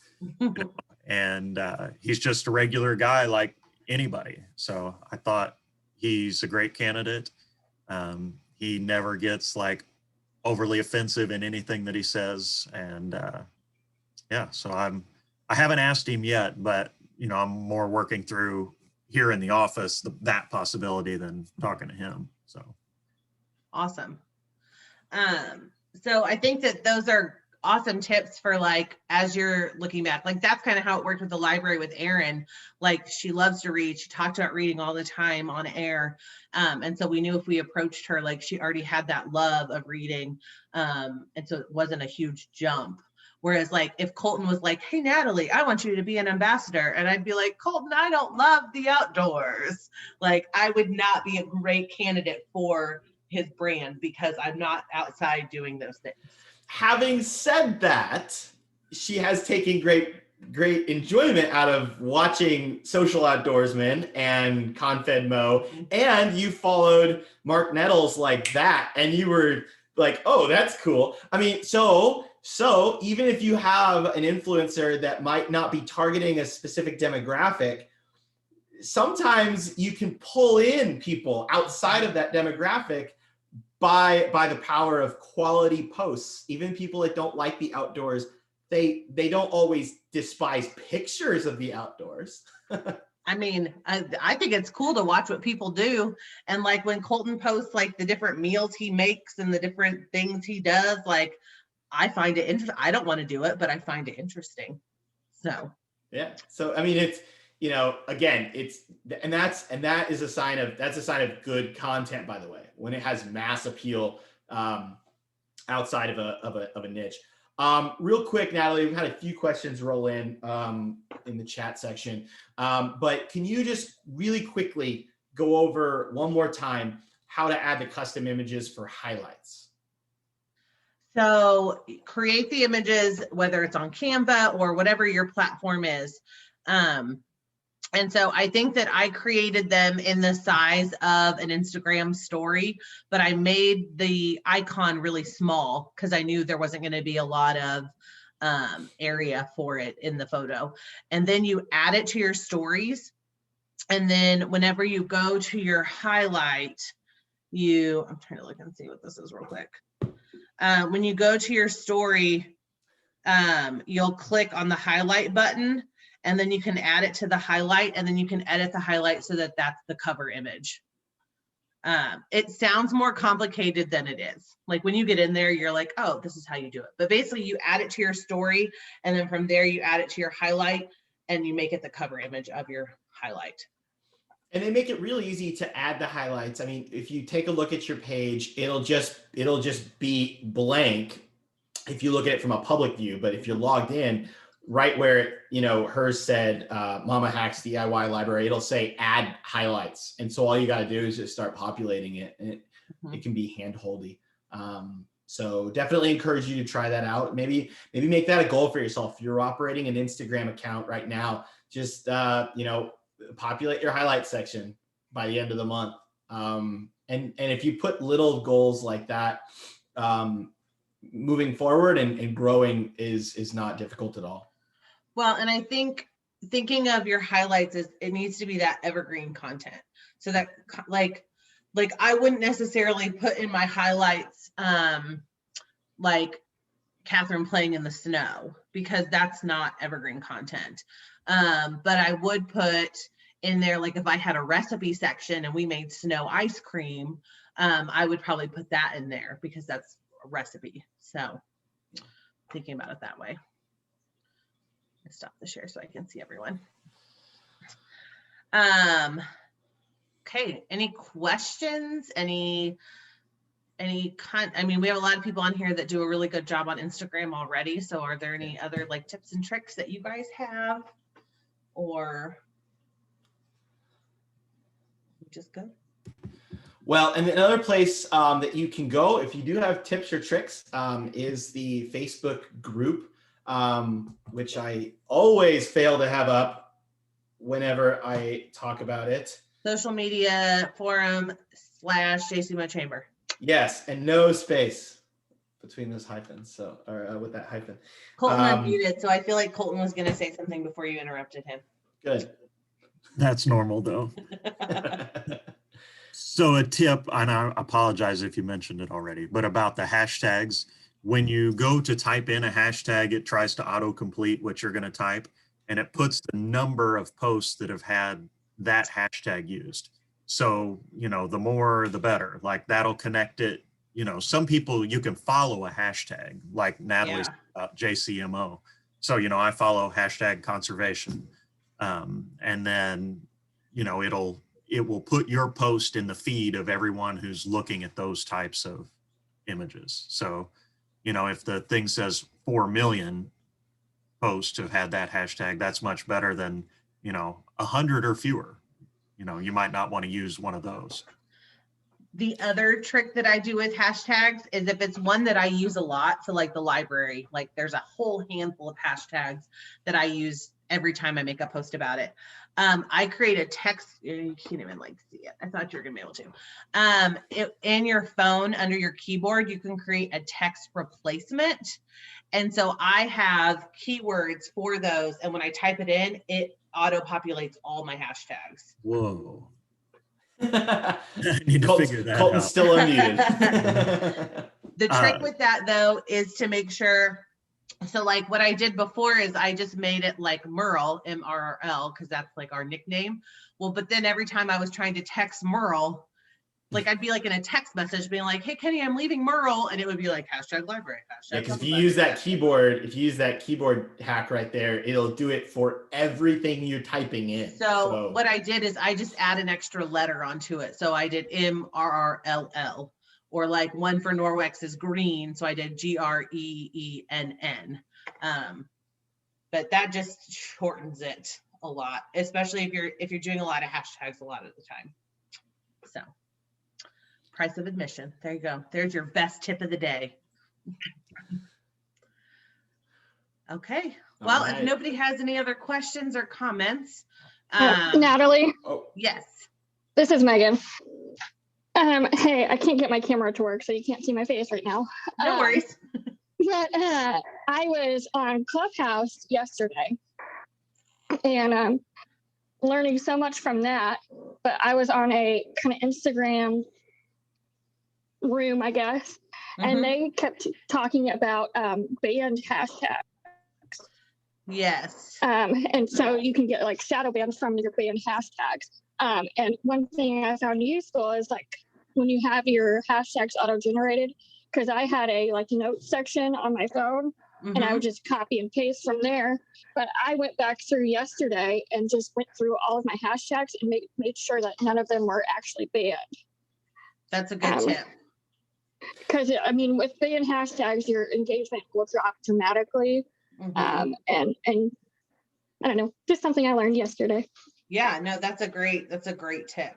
And he's just a regular guy like anybody. So I thought he's a great candidate. He never gets like overly offensive in anything that he says. And so I haven't asked him yet, but I'm more working through here in the office, that possibility than talking to him. So. Awesome. So I think that those are awesome tips for like, as you're looking back, like that's kind of how it worked with the library with Erin. Like she loves to read. She talked about reading all the time on air. And so we knew if we approached her, like she already had that love of reading. And so it wasn't a huge jump. Whereas like if Colton was like, hey, Natalie, I want you to be an ambassador. And I'd be like, Colton, I don't love the outdoors. Like I would not be a great candidate for his brand because I'm not outside doing those things. Having said that, she has taken great great enjoyment out of watching Social Outdoorsman and Confed Mo, and you followed Mark Nettles like that, and you were like, oh, that's cool. I mean, so even if you have an influencer that might not be targeting a specific demographic, sometimes you can pull in people outside of that demographic by the power of quality posts. Even people that don't like the outdoors, they don't always despise pictures of the outdoors. I mean, I think it's cool to watch what people do. And like when Colton posts like the different meals he makes and the different things he does, like I find it interesting. I don't want to do it, but I find it interesting. So yeah. So I mean, it's, you know, again, that is a sign of good content, by the way, when it has mass appeal outside of a niche. Real quick, Natalie, we've had a few questions roll in the chat section, but can you just really quickly go over one more time how to add the custom images for highlights? So create the images, whether it's on Canva or whatever your platform is. And so I think that I created them in the size of an Instagram story, but I made the icon really small because I knew there wasn't going to be a lot of area for it in the photo. And then you add it to your stories. And then whenever you go to your highlight, I'm trying to look and see what this is real quick. When you go to your story, you'll click on the highlight button, and then you can add it to the highlight, and then you can edit the highlight so that that's the cover image. It sounds more complicated than it is. Like when you get in there, you're like, oh, this is how you do it. But basically you add it to your story, and then from there you add it to your highlight, and you make it the cover image of your highlight. And they make it really easy to add the highlights. I mean, if you take a look at your page, it'll just be blank if you look at it from a public view. But if you're logged in, right where, you know, hers said Mama Hacks DIY Library, it'll say add highlights. And so all you got to do is just start populating it, and it can be hand-holdy. So definitely encourage you to try that out. Maybe make that a goal for yourself. If you're operating an Instagram account right now, just, you know, populate your highlight section by the end of the month. And if you put little goals like that, moving forward and growing is not difficult at all. Well, and I think thinking of your highlights is it needs to be that evergreen content. So that like I wouldn't necessarily put in my highlights like Catherine playing in the snow, because that's not evergreen content. But I would put in there, like if I had a recipe section and we made snow ice cream, I would probably put that in there because that's a recipe. So thinking about it that way. Stop the share so I can see everyone. Okay, any questions? I mean, we have a lot of people on here that do a really good job on Instagram already. So are there any other like tips and tricks that you guys have, or just good? Well, and another place that you can go if you do have tips or tricks is the Facebook group, which I always fail to have up whenever I talk about it. Social media forum / JC Mo Chamber. Yes, and no space between those hyphens. So, or with that hyphen. Colton unmuted, so I feel like Colton was going to say something before you interrupted him. Good. That's normal though. So a tip, and I apologize if you mentioned it already, but about the hashtags, when you go to type in a hashtag, it tries to autocomplete what you're going to type, and it puts the number of posts that have had that hashtag used. So, you know, the more, the better. Like that'll connect it. You know, some people you can follow a hashtag, like Natalie's JCMO. So, you know, I follow hashtag conservation. And then, you know, it will put your post in the feed of everyone who's looking at those types of images. So, you know, if the thing says 4 million posts have had that hashtag, that's much better than, you know, 100 or fewer. You know, you might not want to use one of those. The other trick that I do with hashtags is if it's one that I use a lot, so like the library, like there's a whole handful of hashtags that I use every time I make a post about it. I create a text, you can't even like see it. I thought you were gonna be able to. In your phone, under your keyboard, you can create a text replacement. And so I have keywords for those. And when I type it in, it auto populates all my hashtags. Whoa. I need to figure that Colton's out. still unmuted. The trick with that though is to make sure, so like what I did before is I just made it like Merle, MRRL, because that's like our nickname. Well, but then every time I was trying to text Merle, like I'd be like in a text message being like, hey Kenny, I'm leaving Merle, and it would be like hashtag library, Yeah, hashtag. because if you use that keyboard, hack right there, it'll do it for everything you're typing in. So what I did is I just add an extra letter onto it. So I did MRRLL, or like one for Norwex is green. So I did GREENN. But that just shortens it a lot, especially if you're doing a lot of hashtags a lot of the time. So price of admission. There you go. There's your best tip of the day. Okay. Well, if nobody has any other questions or comments. Natalie? Yes. This is Megan. Hey, I can't get my camera to work, so you can't see my face right now. No worries. But I was on Clubhouse yesterday and learning so much from that. But I was on a kind of Instagram room, I guess, and they kept talking about banned hashtags. Yes. And so you can get like shadow bans from your banned hashtags. And one thing I found useful is like when you have your hashtags auto-generated, because I had a like notes section on my phone and I would just copy and paste from there. But I went back through yesterday and just went through all of my hashtags and made sure that none of them were actually banned. That's a good tip. Because I mean, with banned hashtags, your engagement will drop dramatically. And I don't know, just something I learned yesterday. Yeah, no, that's a great tip.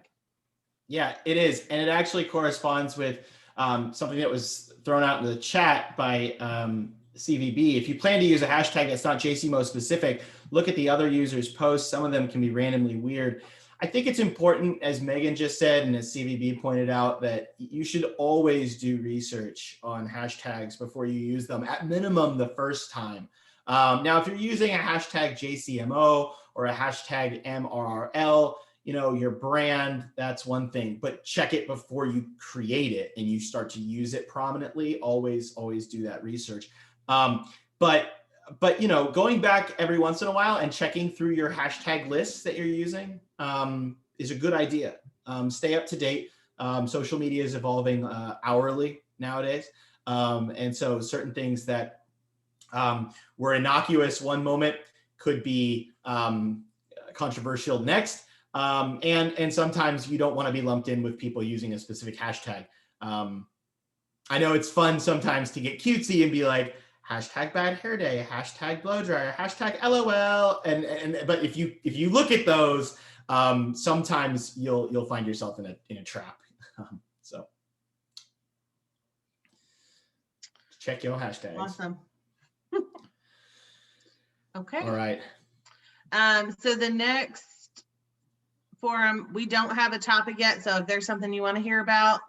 Yeah, it is. And it actually corresponds with something that was thrown out in the chat by CVB. If you plan to use a hashtag that's not JCMO specific, look at the other users' posts. Some of them can be randomly weird. I think it's important, as Megan just said, and as CVB pointed out, that you should always do research on hashtags before you use them, at minimum the first time. Now, if you're using a hashtag JCMO or a hashtag MRRL, you know, your brand, that's one thing, but check it before you create it and you start to use it prominently. Always do that research. But you know, going back every once in a while and checking through your hashtag lists that you're using is a good idea. Stay up to date. Social media is evolving hourly nowadays. And so certain things that were innocuous one moment could be controversial next. And sometimes you don't want to be lumped in with people using a specific hashtag. I know it's fun sometimes to get cutesy and be like, hashtag bad hair day, hashtag blow dryer, hashtag LOL. But if you look at those, sometimes you'll find yourself in a trap. So check your hashtags. Awesome. Okay. All right. So the next forum, we don't have a topic yet. So if there's something you want to hear about,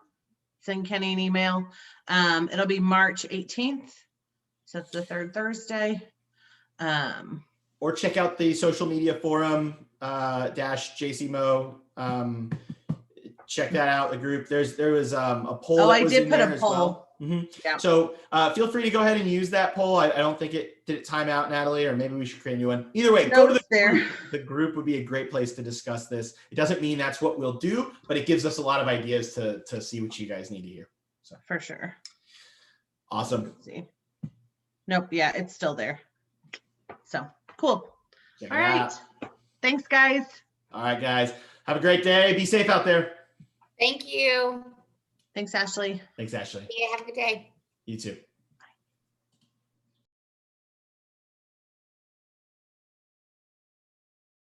send Kenny an email. It'll be March 18th. So it's the third Thursday. Or check out the social media forum -JCMO. Check that out, the group. There was a poll. Oh, that I was did in put there a as poll. well. Yeah. So feel free to go ahead and use that poll. I don't think did it time out, Natalie, or maybe we should create a new one. Either way, go to the group. The group would be a great place to discuss this. It doesn't mean that's what we'll do, but it gives us a lot of ideas to see what you guys need to hear. So for sure. Awesome. Let's see. Nope. Yeah, it's still there. So cool. Check All it right. out. Thanks, guys. All right, guys. Have a great day. Be safe out there. Thank you. Thanks, Ashley. Thanks, Ashley. Yeah, have a good day. You too.